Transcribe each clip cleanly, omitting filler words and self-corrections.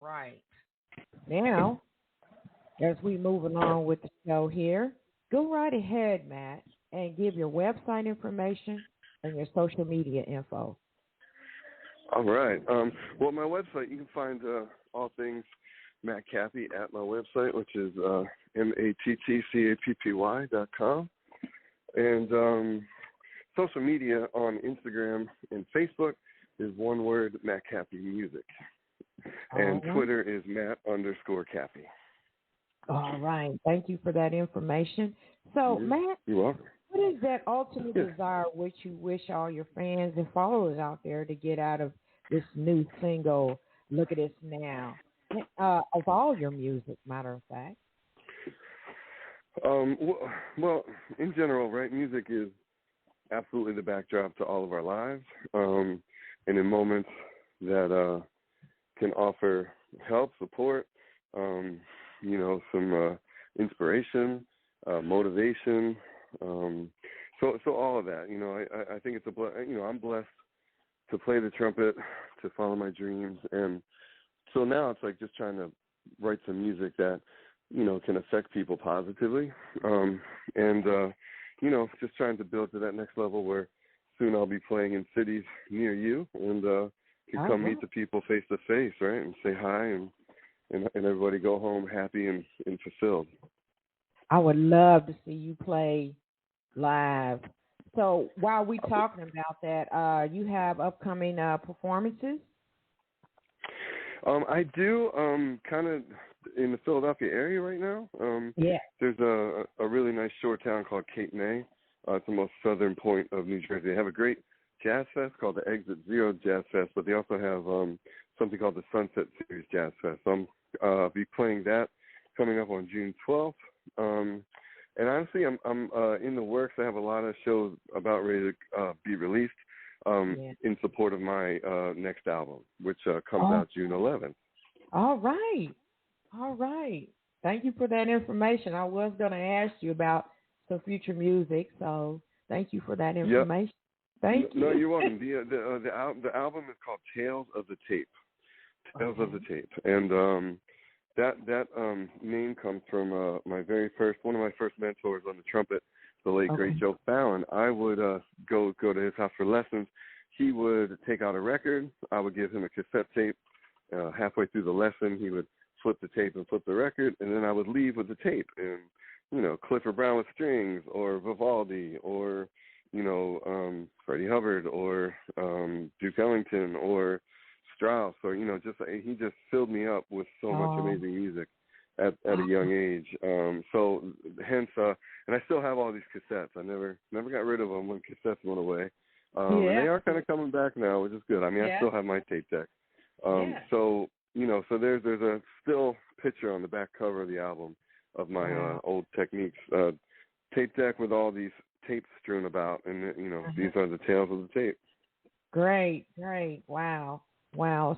right. Now, as we move along with the show here, go right ahead, Matt, and give your website information and your social media info. All right. Well, my website, you can find all things Matt Cappy at my website, which is mattcappy.com. And social media on Instagram and Facebook is one word, Matt Cappy Music. And Twitter is Matt_Cappy. All right. Thank you for that information. So, Matt, you're welcome. What is that ultimate desire which you wish all your fans and followers out there to get out of this new single, Look at Us Now, of all your music, matter of fact? Well, in general, right, music is absolutely the backdrop to all of our lives. And in moments that can offer help, support, some inspiration, motivation, so all of that. I think it's I'm blessed to play the trumpet, to follow my dreams, and so now it's like just trying to write some music that can affect people positively, and just trying to build to that next level where soon I'll be playing in cities near you, and can come meet the people face to face, right, and say hi, and everybody go home happy and fulfilled. I would love to see you play live. So while we're talking about that, you have upcoming performances? I do, kind of in the Philadelphia area right now. There's a really nice shore town called Cape May. It's the most southern point of New Jersey. They have a great jazz fest called the Exit Zero Jazz Fest, but they also have something called the Sunset Series Jazz Fest. So I'll be playing that coming up on June 12th. And honestly, I'm in the works. I have a lot of shows about ready to be released in support of my next album, which comes out June 11th. All right. Thank you for that information. I was going to ask you about some future music, so thank you for that information. Yep. Thank you. No, you're welcome. The album is called Tales of the Tape. Tales of the Tape, and that name comes from one of my first mentors on the trumpet, the late great Joe Fallon. I would go to his house for lessons. He would take out a record. I would give him a cassette tape. Halfway through the lesson, he would flip the tape and flip the record, and then I would leave with the tape. And Clifford Brown with strings, or Vivaldi, or Freddie Hubbard, or Duke Ellington, or Strauss, or he just filled me up with so much amazing music at a young age. So hence, and I still have all these cassettes. I never got rid of them when cassettes went away. And they are kind of coming back now, which is good. I mean, I still have my tape deck. So so there's a still picture on the back cover of the album of my old techniques, tape deck with all these tapes strewn about, and these are the tales of the tape. Great, wow.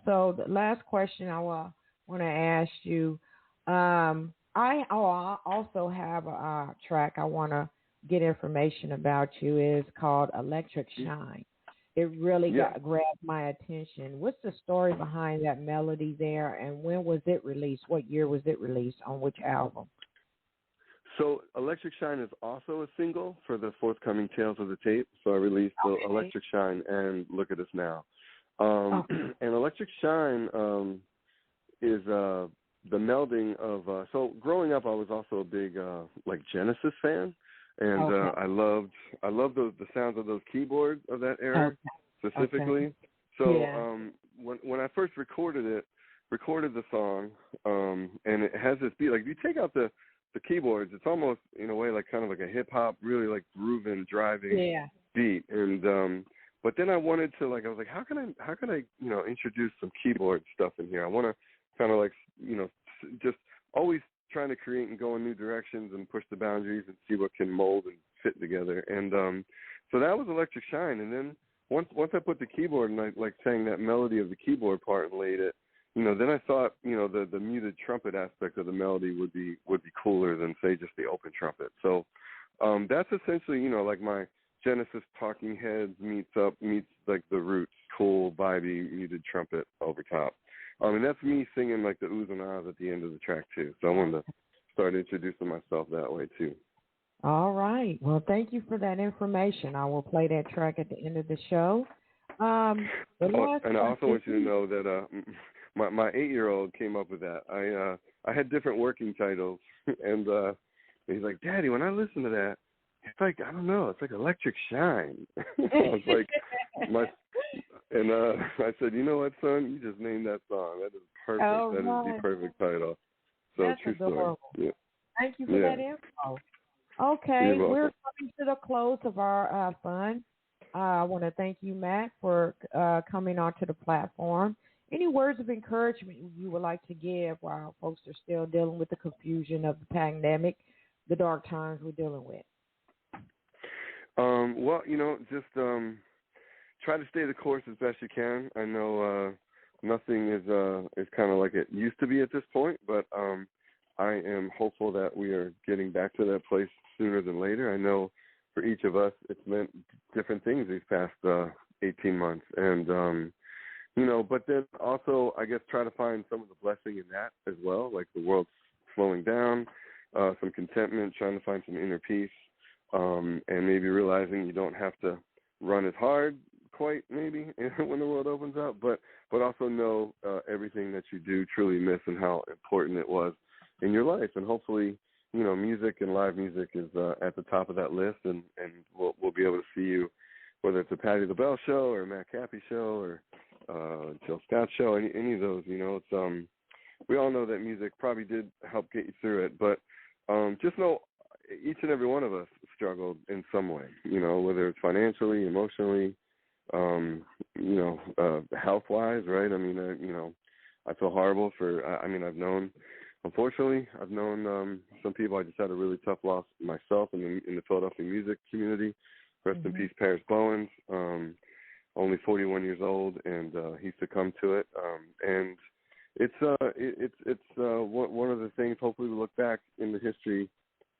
So the last question I want to ask you, I also have a track I want to get information about you. Is called Electric Shine. It really grabbed my attention. What's the story behind that melody there, and when was it released? What year was it released? On which album? So Electric Shine is also a single for the forthcoming Tales of the Tape. So I released Electric Shine and Look at Us Now. And Electric Shine is the melding of so growing up I was also a big Genesis fan, and I loved the sounds of those keyboards of that era specifically. So when I first recorded the song, and it has this beat, like if you take out the keyboards, it's almost in a way like kind of like a hip hop, really like grooving, driving beat. And but then I wanted to I was like, how can I introduce some keyboard stuff in here? I want to kind of just always trying to create and go in new directions and push the boundaries and see what can mold and fit together. And so that was Electric Shine. And then once I put the keyboard and I sang that melody of the keyboard part and laid it, then I thought, the muted trumpet aspect of the melody would be cooler than, say, just the open trumpet. So that's essentially, my Genesis Talking Heads meets like the Roots, cool, vibey, muted trumpet over top. And that's me singing like the oohs and ahs at the end of the track too. So I wanted to start introducing myself that way too. All right. Well, thank you for that information. I will play that track at the end of the show. And I also want you to know that my 8-year-old came up with that. I had different working titles, and he's like, Daddy, when I listen to that, it's like, I don't know, it's like Electric Shine. I was like, I said, you know what, son, you just named that song. That is perfect. Oh, that is the perfect title. So that's true adorable. story. Yeah. Thank you for that info. Okay, we're coming to the close of our fun. I want to thank you, Matt, for coming onto the platform. Any words of encouragement you would like to give while folks are still dealing with the confusion of the pandemic, the dark times we're dealing with? Well, just try to stay the course as best you can. I know nothing is kind of like it used to be at this point, but I am hopeful that we are getting back to that place sooner than later. I know for each of us, it's meant different things these past 18 months. And, but then also, I guess, try to find some of the blessing in that as well, like the world's slowing down, some contentment, trying to find some inner peace, and maybe realizing you don't have to run as hard quite maybe when the world opens up, but also know everything that you do truly miss and how important it was in your life. And hopefully, music and live music is at the top of that list, and we'll be able to see you, whether it's a Patti LaBelle show or a Matt Cappy show or Jill Scott show, any of those. It's we all know that music probably did help get you through it, but just know each and every one of us struggled in some way. Whether it's financially, emotionally, health-wise, right? I mean, I feel horrible for. Unfortunately, I've known some people. I just had a really tough loss myself in the Philadelphia music community. Rest in peace, Paris Bowens. Only 41 years old, and he succumbed to it. And it's one of the things. Hopefully, we look back in the history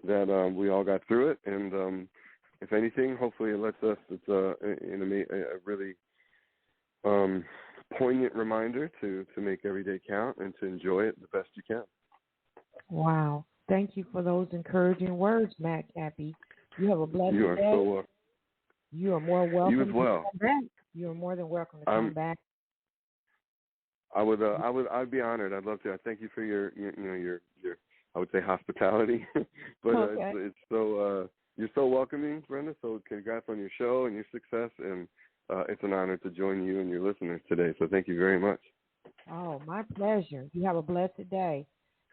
that we all got through it, and if anything, hopefully, it lets us. It's a really poignant reminder to make every day count and to enjoy it the best you can. Wow. Thank you for those encouraging words, Matt Cappy. You have a blessed day. You are so welcome. You are more welcome. You as well. To come back. You are more than welcome to come back. I'd be honored. I'd love to. I thank you for your I would say hospitality, but it's so you're so welcoming, Brenda. So congrats on your show and your success, and it's an honor to join you and your listeners today. So thank you very much. Oh, my pleasure. You have a blessed day.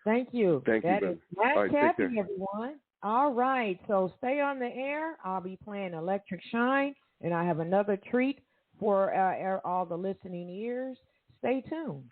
Thank you. Thank you, That is Matt Cappy, everyone. All right. So stay on the air. I'll be playing Electric Shine, and I have another treat for all the listening ears. Stay tuned.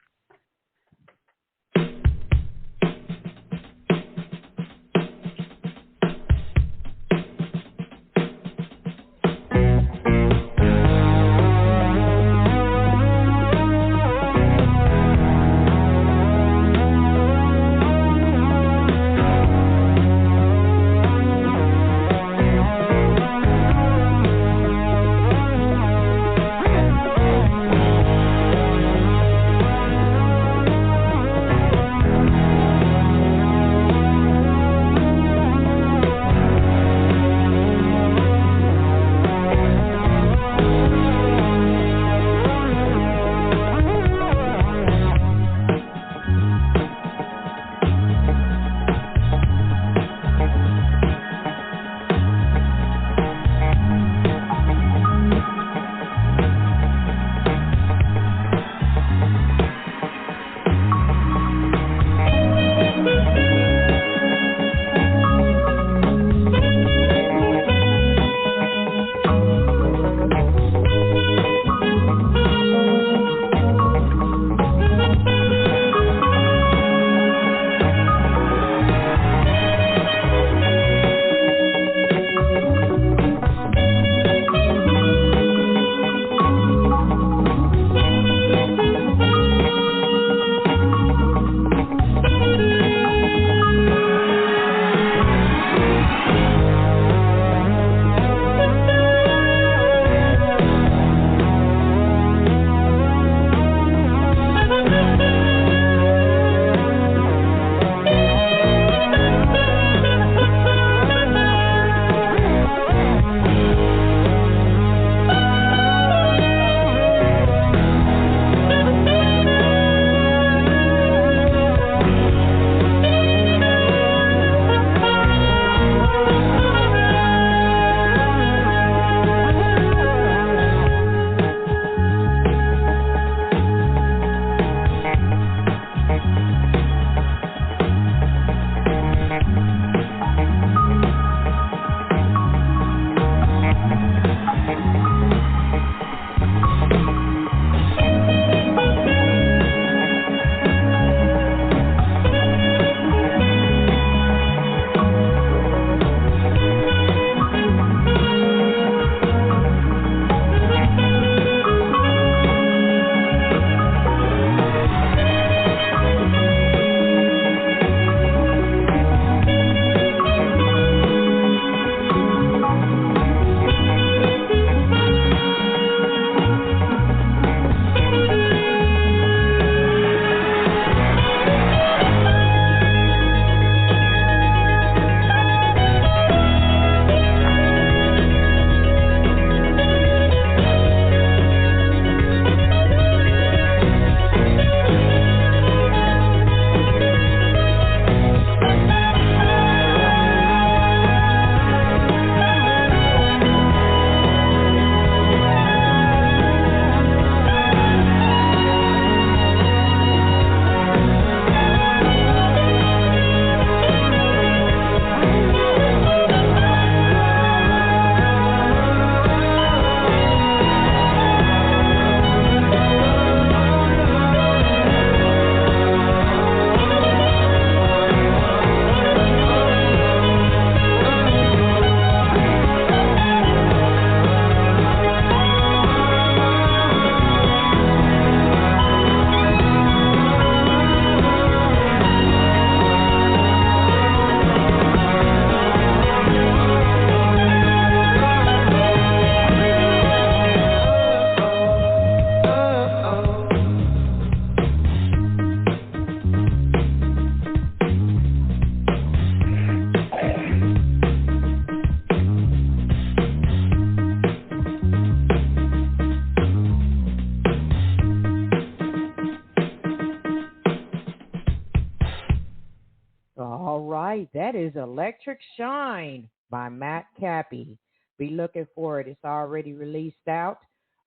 All right, that is Electric Shine by Matt Cappy. Be looking for it. It's already released out.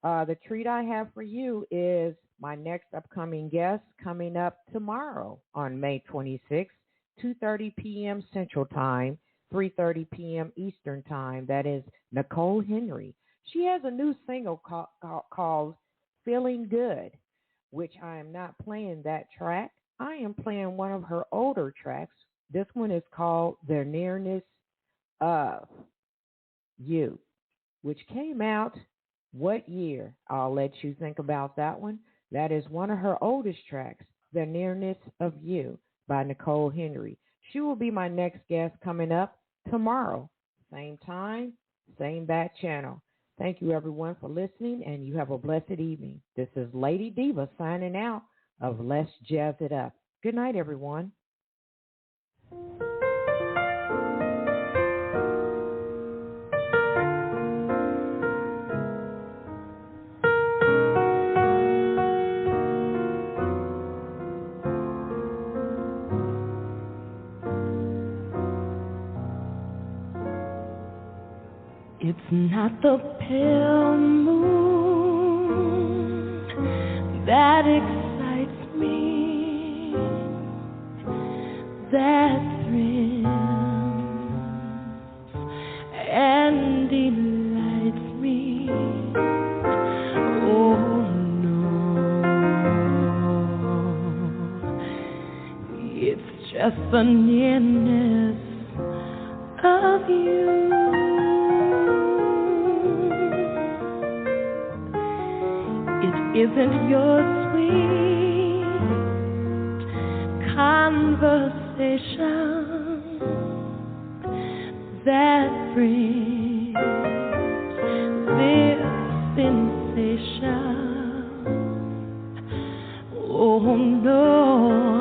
The treat I have for you is my next upcoming guest coming up tomorrow on May 26th, 2:30 p.m. Central Time, 3:30 p.m. Eastern Time. That is Nicole Henry. She has a new single called Feeling Good, which I am not playing that track. I am playing one of her older tracks. This one is called The Nearness of You, which came out what year? I'll let you think about that one. That is one of her oldest tracks, The Nearness of You by Nicole Henry. She will be my next guest coming up tomorrow. Same time, same bat channel. Thank you, everyone, for listening, and you have a blessed evening. This is Lady Diva signing out of Let's Jazz It Up. Good night, everyone. It's not the pale moon that excites me, that thrills and delights me. Oh no, it's just the nearness of you. Isn't your sweet conversation that brings this sensation? Oh no.